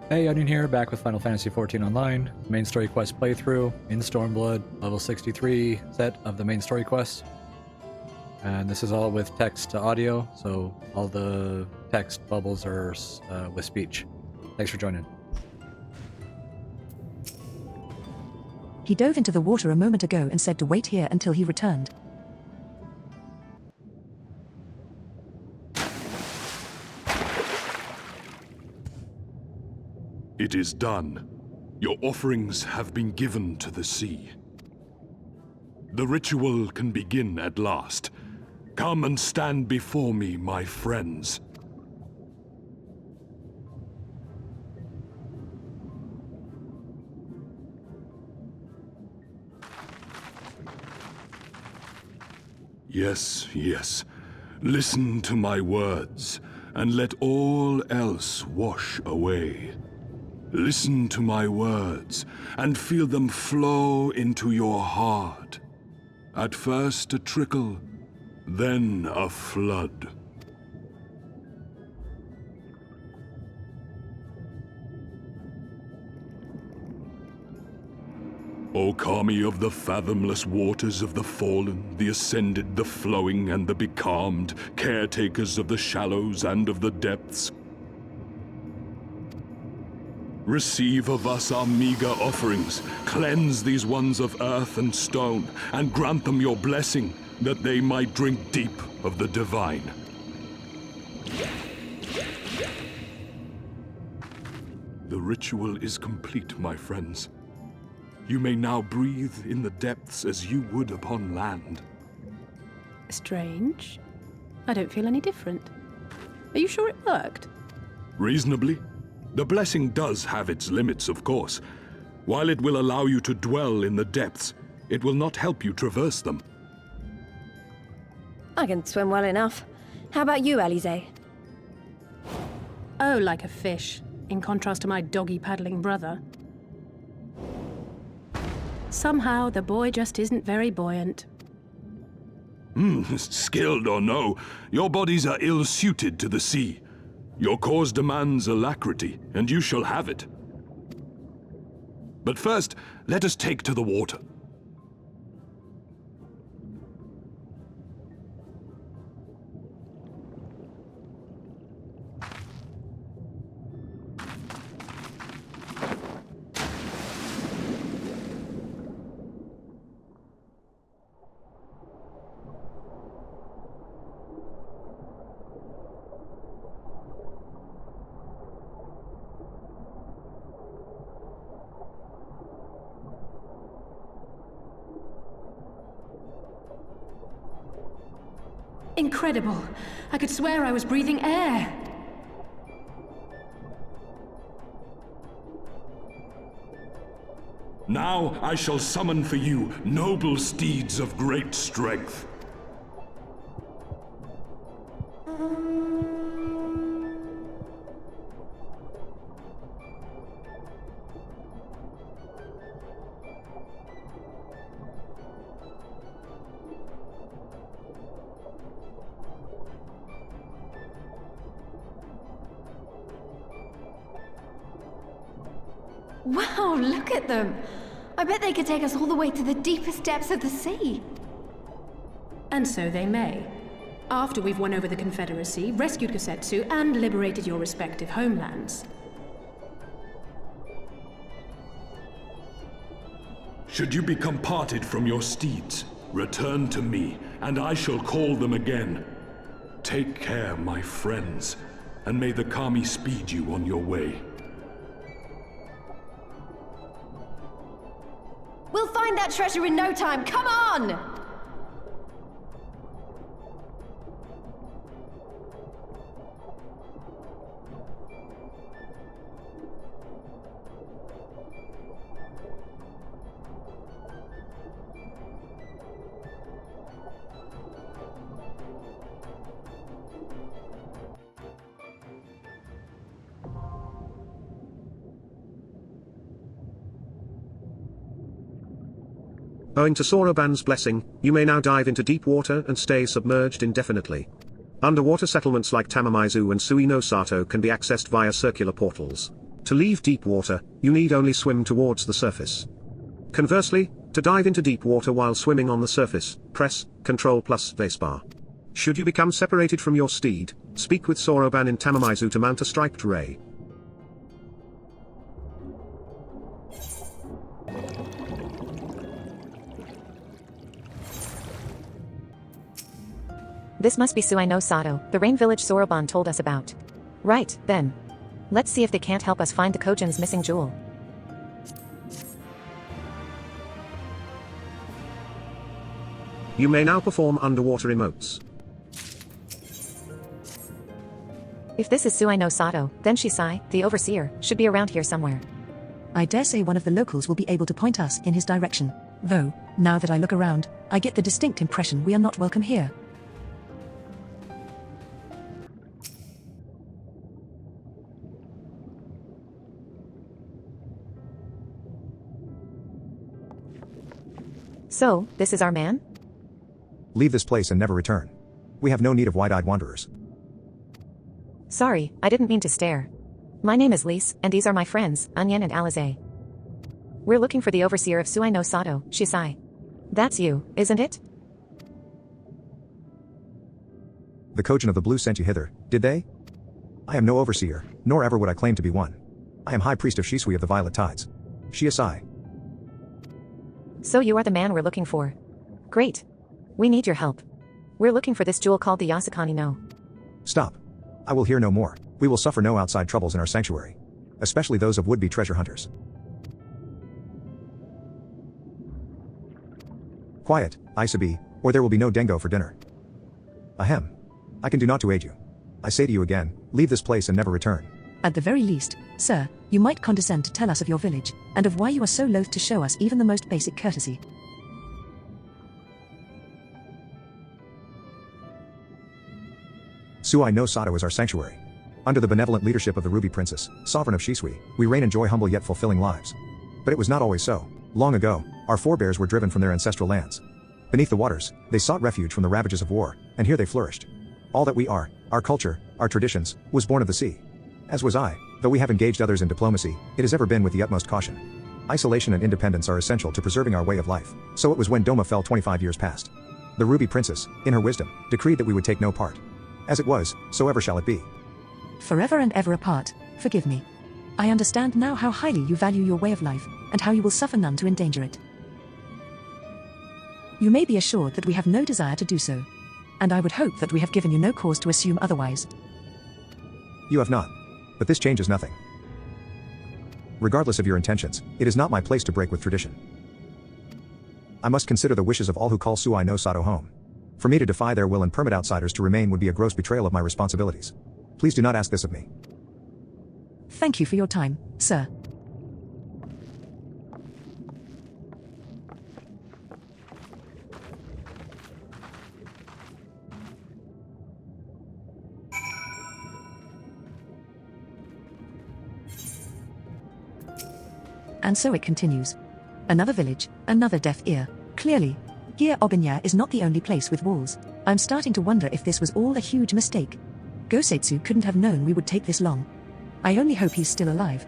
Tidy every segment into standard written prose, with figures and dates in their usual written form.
Hey, Onion here, back with Final Fantasy XIV Online, main story quest playthrough, in Stormblood, level 63 set of the main story quest. And this is all with text to audio, so all the text bubbles are with speech. Thanks for joining. He dove into the water a moment ago and said to wait here until he returned. It is done. Your offerings have been given to the sea. The ritual can begin at last. Come and stand before me, my friends. Yes, yes. Listen to my words, and let all else wash away. Listen to my words, and feel them flow into your heart. At first a trickle, then a flood. O Kami of the fathomless waters of the fallen, the ascended, the flowing, and the becalmed, caretakers of the shallows and of the depths, receive of us our meager offerings, cleanse these ones of earth and stone, and grant them your blessing, that they might drink deep of the divine. The ritual is complete, my friends. You may now breathe in the depths as you would upon land. Strange. I don't feel any different. Are you sure it worked? Reasonably. The blessing does have its limits, of course. While it will allow you to dwell in the depths, it will not help you traverse them. I can swim well enough. How about you, Alize? Oh, like a fish, in contrast to my doggy-paddling brother. Somehow, the boy just isn't very buoyant. Skilled or no, your bodies are ill-suited to the sea. Your cause demands alacrity, and you shall have it. But first, let us take to the water. Incredible! I could swear I was breathing air! Now I shall summon for you noble steeds of great strength. Wow, look at them! I bet they could take us all the way to the deepest depths of the sea. And so they may. After we've won over the Confederacy, rescued Kosetsu, and liberated your respective homelands. Should you become parted from your steeds, return to me, and I shall call them again. Take care, my friends, and may the Kami speed you on your way. We'll find that treasure in no time, come on! Owing to Soroban's blessing, you may now dive into deep water and stay submerged indefinitely. Underwater settlements like Tamamizu and Suino Sato can be accessed via circular portals. To leave deep water, you need only swim towards the surface. Conversely, to dive into deep water while swimming on the surface, press Ctrl plus spacebar. Should you become separated from your steed, speak with Soroban in Tamamizu to mount a striped ray. This must be Suai no Sato, the rain village Soroban told us about. Right, then. Let's see if they can't help us find the Kojin's missing jewel. You may now perform underwater emotes. If this is Suai no Sato, then Shisai, the overseer, should be around here somewhere. I dare say one of the locals will be able to point us in his direction. Though, now that I look around, I get the distinct impression we are not welcome here. So, this is our man? Leave this place and never return. We have no need of wide-eyed wanderers. Sorry, I didn't mean to stare. My name is Lise, and these are my friends, Onion and Alize. We're looking for the overseer of Suai no Sato, Shisai. That's you, isn't it? The Kojin of the Blue sent you hither, did they? I am no overseer, nor ever would I claim to be one. I am High Priest of Shisui of the Violet Tides. Shisai. So you are the man we're looking for. Great. We need your help. We're looking for this jewel called the Yasakani no. Stop. I will hear no more. We will suffer no outside troubles in our sanctuary. Especially those of would-be treasure hunters. Quiet, Isabi, or there will be no dengo for dinner. Ahem. I can do naught to aid you. I say to you again, leave this place and never return. At the very least, sir, you might condescend to tell us of your village, and of why you are so loath to show us even the most basic courtesy. Suai no Sato is our sanctuary. Under the benevolent leadership of the Ruby Princess, sovereign of Shisui, we reign and enjoy humble yet fulfilling lives. But it was not always so. Long ago, our forebears were driven from their ancestral lands. Beneath the waters, they sought refuge from the ravages of war, and here they flourished. All that we are, our culture, our traditions, was born of the sea. As was I, though we have engaged others in diplomacy, it has ever been with the utmost caution. Isolation and independence are essential to preserving our way of life. So it was when Doma fell 25 years past. The Ruby Princess, in her wisdom, decreed that we would take no part. As it was, so ever shall it be. Forever and ever apart, forgive me. I understand now how highly you value your way of life, and how you will suffer none to endanger it. You may be assured that we have no desire to do so. And I would hope that we have given you no cause to assume otherwise. You have not. But this changes nothing. Regardless of your intentions, it is not my place to break with tradition. I must consider the wishes of all who call Suai no Sato home. For me to defy their will and permit outsiders to remain would be a gross betrayal of my responsibilities. Please do not ask this of me. Thank you for your time, sir. And so it continues. Another village, another deaf ear. Clearly, Gir Obinya is not the only place with walls. I'm starting to wonder if this was all a huge mistake. Gosetsu couldn't have known we would take this long. I only hope he's still alive.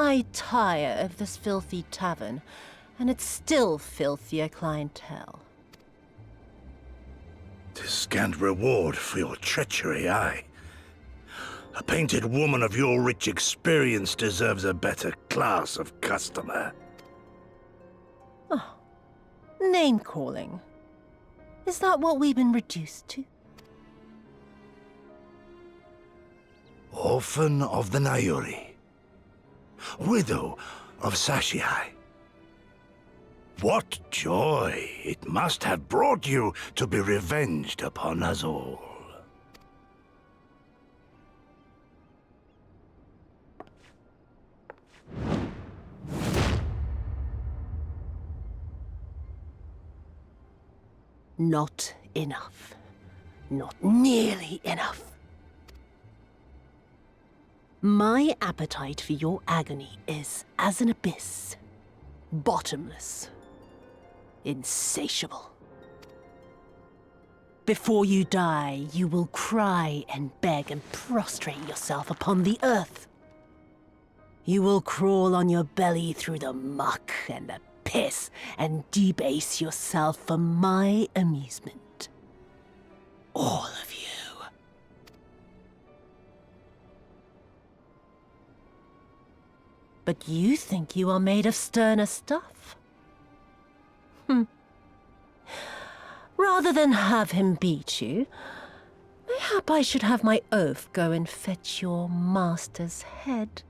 I tire of this filthy tavern, and its still filthier clientele. 'Tis scant reward for your treachery, aye. A painted woman of your rich experience deserves a better class of customer. Oh, name-calling. Is that what we've been reduced to? Orphan of the Nayuri. Widow of Sashihai. What joy it must have brought you to be revenged upon us all. Not enough. Not nearly enough. My appetite for your agony is as an abyss. Bottomless. Insatiable. Before you die, you will cry and beg and prostrate yourself upon the earth. You will crawl on your belly through the muck and the piss and debase yourself for my amusement. All of you. But you think you are made of sterner stuff? Rather than have him beat you, mayhap I should have my oaf go and fetch your master's head.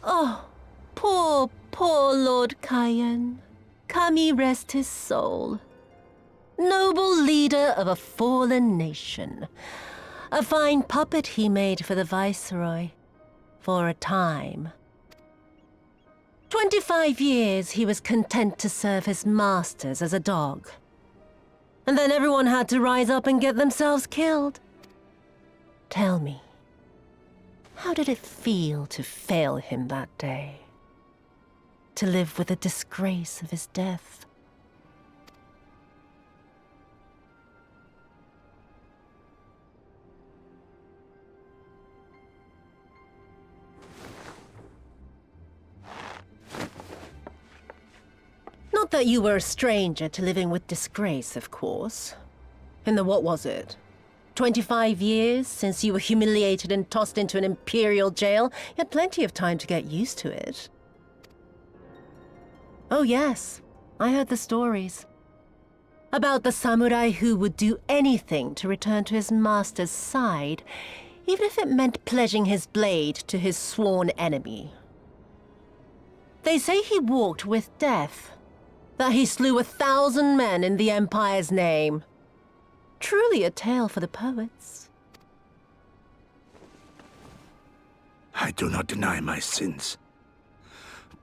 Oh, poor, poor Lord Cayenne. Come ye rest his soul. Noble leader of a fallen nation. A fine puppet he made for the Viceroy. For a time. 25 years he was content to serve his masters as a dog. And then everyone had to rise up and get themselves killed. Tell me, how did it feel to fail him that day? To live with the disgrace of his death? Not that you were a stranger to living with disgrace, of course. In the what was it? 25 years since you were humiliated and tossed into an imperial jail? You had plenty of time to get used to it. Oh yes, I heard the stories. About the samurai who would do anything to return to his master's side, even if it meant pledging his blade to his sworn enemy. They say he walked with death. That he slew 1,000 men in the Empire's name. Truly a tale for the poets. I do not deny my sins,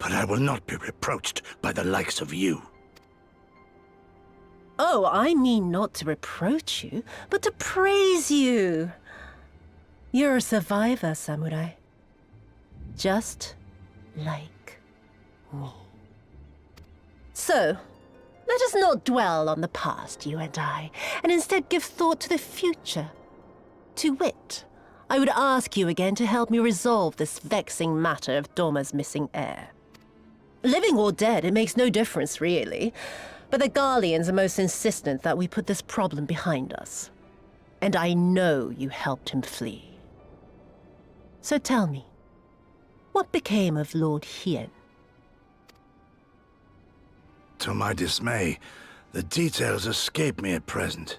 but I will not be reproached by the likes of you. Oh, I mean not to reproach you, but to praise you. You're a survivor, samurai. Just like me. So, let us not dwell on the past, you and I, and instead give thought to the future. To wit, I would ask you again to help me resolve this vexing matter of Doma's missing heir. Living or dead, it makes no difference, really. But the Garleans are most insistent that we put this problem behind us. And I know you helped him flee. So tell me, what became of Lord Hien? To my dismay, the details escape me at present.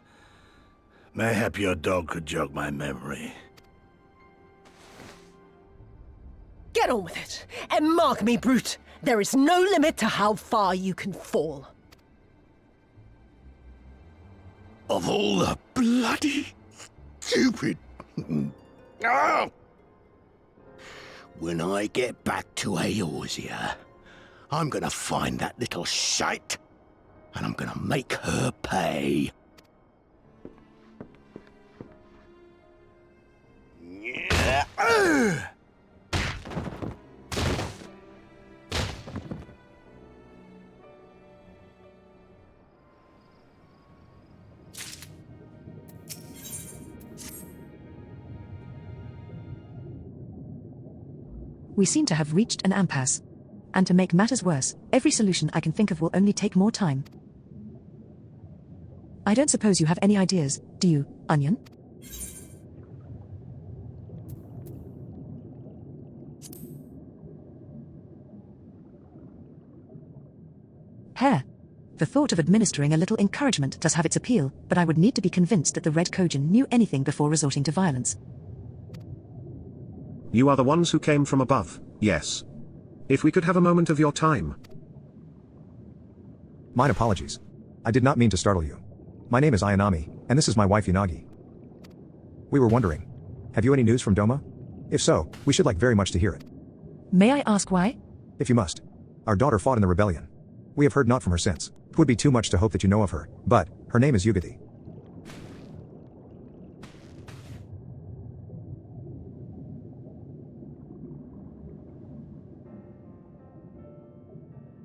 Mayhap your dog could jog my memory. Get on with it, and mark me, brute. There is no limit to how far you can fall. Of all the bloody stupid... Oh! When I get back to Eorzea, I'm gonna find that little shite, and I'm gonna make her pay. We seem to have reached an impasse. And to make matters worse, every solution I can think of will only take more time. I don't suppose you have any ideas, do you, Onion? Hair. The thought of administering a little encouragement does have its appeal, but I would need to be convinced that the Red Kojin knew anything before resorting to violence. You are the ones who came from above, yes. If we could have a moment of your time. Mine apologies. I did not mean to startle you. My name is Ayanami, and this is my wife Yanagi. We were wondering, have you any news from Doma? If so, we should like very much to hear it. May I ask why? If you must. Our daughter fought in the rebellion. We have heard naught from her since. It would be too much to hope that you know of her, but her name is Yugati.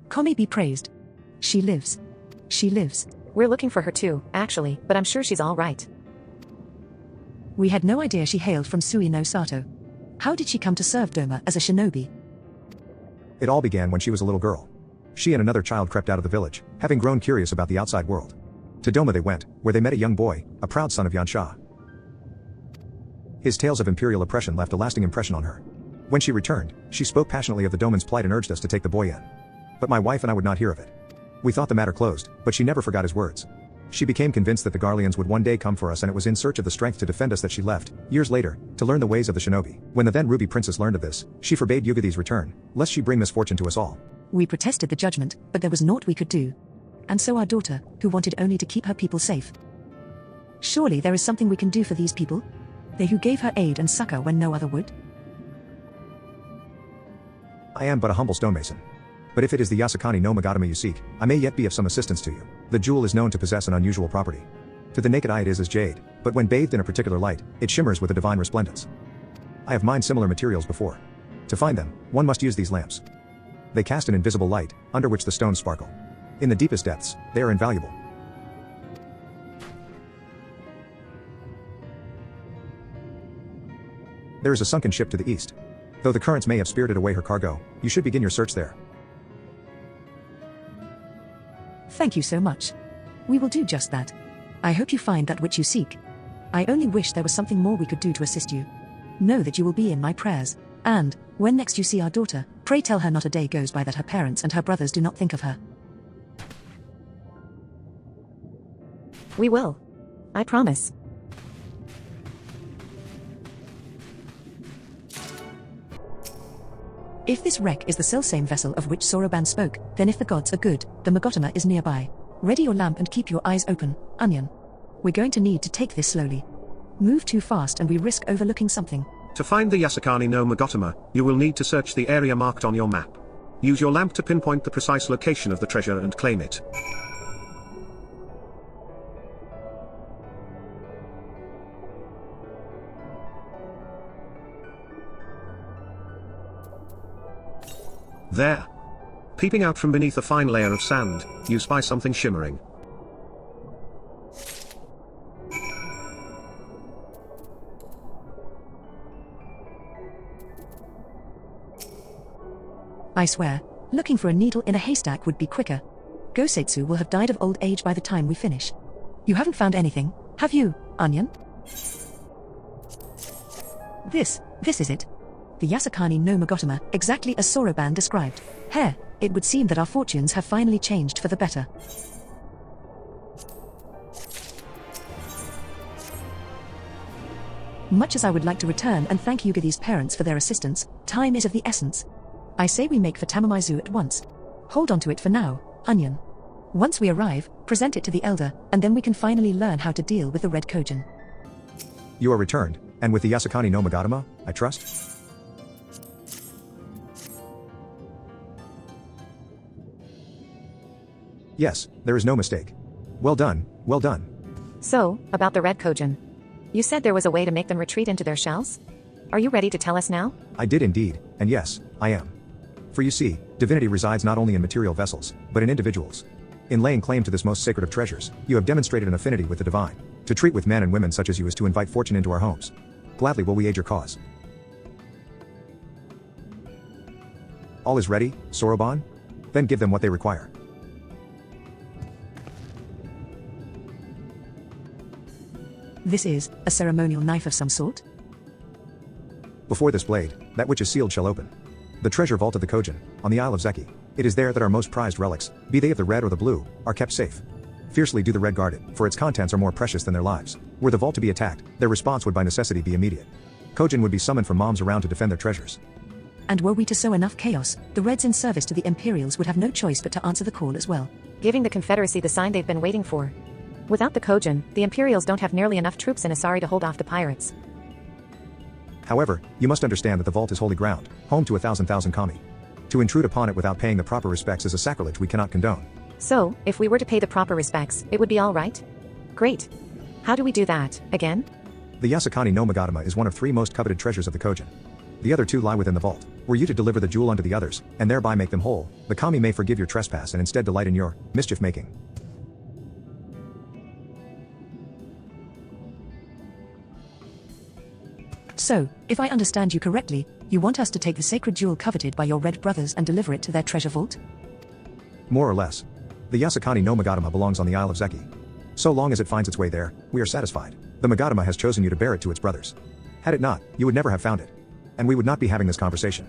Kami be praised. She lives. She lives. We're looking for her too, actually, but I'm sure she's all right. We had no idea she hailed from Sui no Sato. How did she come to serve Doma as a shinobi? It all began when she was a little girl. She and another child crept out of the village, having grown curious about the outside world. To Doma they went, where they met a young boy, a proud son of Yansha. His tales of imperial oppression left a lasting impression on her. When she returned, she spoke passionately of the Doman's plight and urged us to take the boy in. But my wife and I would not hear of it. We thought the matter closed, but she never forgot his words. She became convinced that the Garleans would one day come for us, and it was in search of the strength to defend us that she left, years later, to learn the ways of the shinobi. When the then Ruby Princess learned of this, she forbade Yugati's return, lest she bring misfortune to us all. We protested the judgment, but there was naught we could do. And so our daughter, who wanted only to keep her people safe. Surely there is something we can do for these people? They who gave her aid and succor when no other would? I am but a humble stonemason. But if it is the Yasakani no Magatama you seek, I may yet be of some assistance to you. The jewel is known to possess an unusual property. To the naked eye it is as jade, but when bathed in a particular light, it shimmers with a divine resplendence. I have mined similar materials before. To find them, one must use these lamps. They cast an invisible light, under which the stones sparkle. In the deepest depths, they are invaluable. There is a sunken ship to the east. Though the currents may have spirited away her cargo, you should begin your search there. Thank you so much. We will do just that. I hope you find that which you seek. I only wish there was something more we could do to assist you. Know that you will be in my prayers, and, when next you see our daughter, pray tell her not a day goes by that her parents and her brothers do not think of her. We will. I promise. If this wreck is the selfsame vessel of which Soroban spoke, then if the gods are good, the Magatama is nearby. Ready your lamp and keep your eyes open, Onion. We're going to need to take this slowly. Move too fast and we risk overlooking something. To find the Yasakani no Magatama, you will need to search the area marked on your map. Use your lamp to pinpoint the precise location of the treasure and claim it. There. Peeping out from beneath a fine layer of sand, you spy something shimmering. I swear, looking for a needle in a haystack would be quicker. Gosetsu will have died of old age by the time we finish. You haven't found anything, have you, Onion? This is it. The Yasakani no Magatama, exactly as Soroban described. Here, it would seem that our fortunes have finally changed for the better. Much as I would like to return and thank Yugati's parents for their assistance, time is of the essence. I say we make for Tamamaizu at once. Hold on to it for now, Onion. Once we arrive, present it to the elder, and then we can finally learn how to deal with the Red Kojin. You are returned, and with the Yasakani no Magatama, I trust? Yes, there is no mistake. Well done, well done. So, about the Red Kojin. You said there was a way to make them retreat into their shells? Are you ready to tell us now? I did indeed, and yes, I am. For you see, divinity resides not only in material vessels, but in individuals. In laying claim to this most sacred of treasures, you have demonstrated an affinity with the divine. To treat with men and women such as you is to invite fortune into our homes. Gladly will we aid your cause. All is ready, Soroban? Then give them what they require. This is a ceremonial knife of some sort? Before this blade, that which is sealed shall open. The treasure vault of the Kojin, on the Isle of Zeki. It is there that our most prized relics, be they of the red or the blue, are kept safe. Fiercely do the red guard it, for its contents are more precious than their lives. Were the vault to be attacked, their response would by necessity be immediate. Kojin would be summoned from moms around to defend their treasures. And were we to sow enough chaos, the Reds in service to the Imperials would have no choice but to answer the call as well. Giving the Confederacy the sign they've been waiting for. Without the Kojin, the Imperials don't have nearly enough troops in Asari to hold off the pirates. However, you must understand that the vault is holy ground, home to 1,000 kami. To intrude upon it without paying the proper respects is a sacrilege we cannot condone. So, if we were to pay the proper respects, it would be all right? Great. How do we do that, again? The Yasukani no Magatama is one of 3 most coveted treasures of the Kojin. The other 2 lie within the vault. Were you to deliver the jewel unto the others, and thereby make them whole, the kami may forgive your trespass and instead delight in your mischief-making. So, if I understand you correctly, you want us to take the sacred jewel coveted by your Red brothers and deliver it to their treasure vault? More or less. The Yasukani no Magatama belongs on the Isle of Zeki. So long as it finds its way there, we are satisfied. The Magatama has chosen you to bear it to its brothers. Had it not, you would never have found it. And we would not be having this conversation.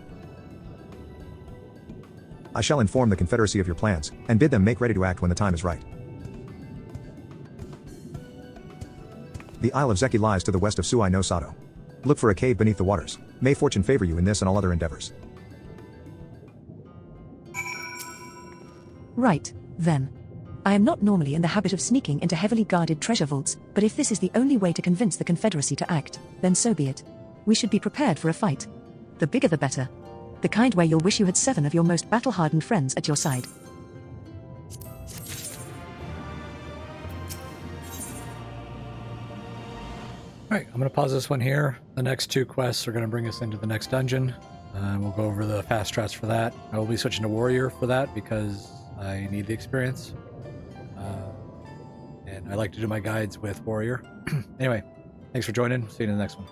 I shall inform the Confederacy of your plans, and bid them make ready to act when the time is right. The Isle of Zeki lies to the west of Suai no Sato. Look for a cave beneath the waters. May fortune favor you in this and all other endeavors. Right, then. I am not normally in the habit of sneaking into heavily guarded treasure vaults, but if this is the only way to convince the Confederacy to act, then so be it. We should be prepared for a fight. The bigger the better. The kind where you'll wish you had 7 of your most battle-hardened friends at your side. Alright, I'm going to pause this one here. The next 2 quests are going to bring us into the next dungeon. We'll go over the fast strats for that. I will be switching to Warrior for that because I need the experience. And I like to do my guides with Warrior. Anyway, thanks for joining. See you in the next one.